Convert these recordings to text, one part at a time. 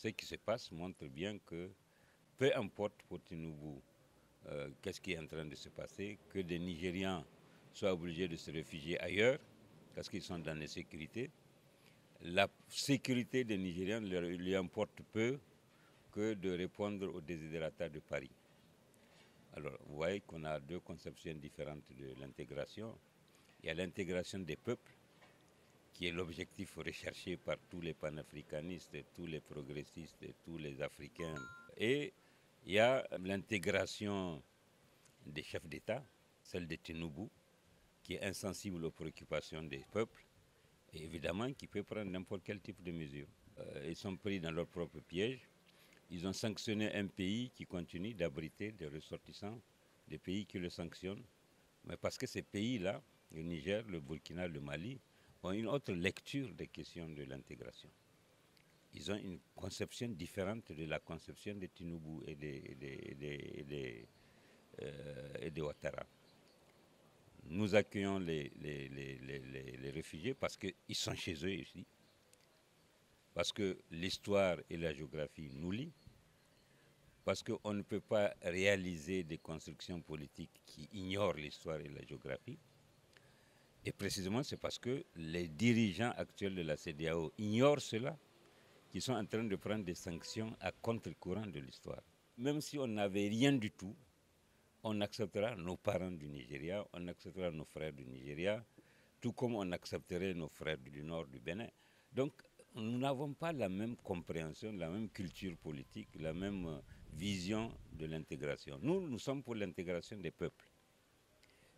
ce qui se passe montre bien que peu importe pour Tinubu qu'est-ce qui est en train de se passer, que des Nigérians soient obligés de se réfugier ailleurs parce qu'ils sont dans l'insécurité. La sécurité des Nigériens lui importe peu que de répondre aux desiderata de Paris. Alors, vous voyez qu'on a deux conceptions différentes de l'intégration. Il y a l'intégration des peuples, qui est l'objectif recherché par tous les panafricanistes, tous les progressistes, tous les Africains. Et il y a l'intégration des chefs d'État, celle de Tinubu, qui est insensible aux préoccupations des peuples, et évidemment qui peut prendre n'importe quel type de mesure. Ils sont pris dans leur propre piège. Ils ont sanctionné un pays qui continue d'abriter des ressortissants, des pays qui le sanctionnent. Mais parce que ces pays-là, le Niger, le Burkina, le Mali, ont une autre lecture des questions de l'intégration. Ils ont une conception différente de la conception de Tinubu et de Ouattara. Nous accueillons les réfugiés parce qu'ils sont chez eux ici, parce que l'histoire et la géographie nous lient, parce qu'on ne peut pas réaliser des constructions politiques qui ignorent l'histoire et la géographie. Et précisément, c'est parce que les dirigeants actuels de la CEDEAO ignorent cela qu'ils sont en train de prendre des sanctions à contre-courant de l'histoire. Même si on n'avait rien du tout, on acceptera nos parents du Nigeria, on acceptera nos frères du Nigeria, tout comme on accepterait nos frères du nord du Bénin. Donc, nous n'avons pas la même compréhension, la même culture politique, la même vision de l'intégration. Nous sommes pour l'intégration des peuples.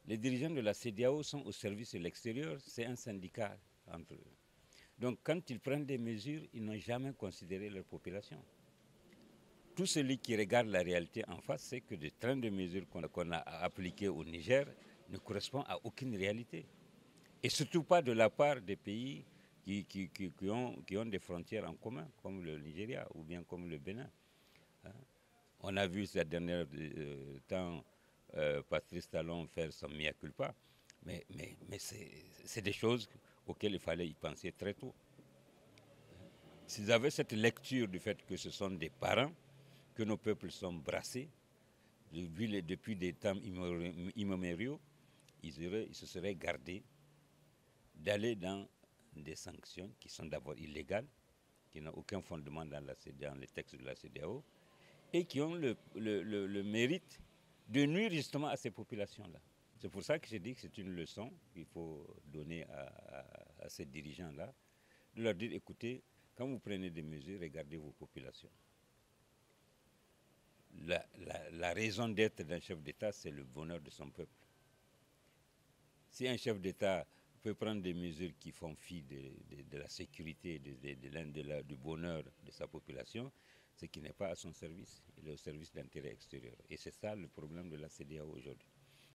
Les dirigeants de la CEDEAO sont au service de l'extérieur, c'est un syndicat entre eux. Donc, quand ils prennent des mesures, ils n'ont jamais considéré leur population. Tout celui qui regarde la réalité en face sait que le train de mesures qu'on a appliquées au Niger ne correspond à aucune réalité. Et surtout pas de la part des pays qui ont des frontières en commun, comme le Nigeria ou bien comme le Bénin. On a vu ces derniers temps Patrice Talon faire son mea culpa, mais c'est des choses auxquelles il fallait y penser très tôt. S'ils avaient cette lecture du fait que ce sont des parents, que nos peuples sont brassés, depuis des temps immémoriaux, ils se seraient gardés d'aller dans des sanctions qui sont d'abord illégales, qui n'ont aucun fondement dans les textes de la CEDEAO, et qui ont le mérite de nuire justement à ces populations-là. C'est pour ça que je dis que c'est une leçon qu'il faut donner à ces dirigeants-là, de leur dire, écoutez, quand vous prenez des mesures, regardez vos populations. La raison d'être d'un chef d'État, c'est le bonheur de son peuple. Si un chef d'État peut prendre des mesures qui font fi de la sécurité, du bonheur de sa population, c'est qu'il n'est pas à son service, il est au service d'intérêts extérieurs. Et c'est ça le problème de la CEDEAO aujourd'hui.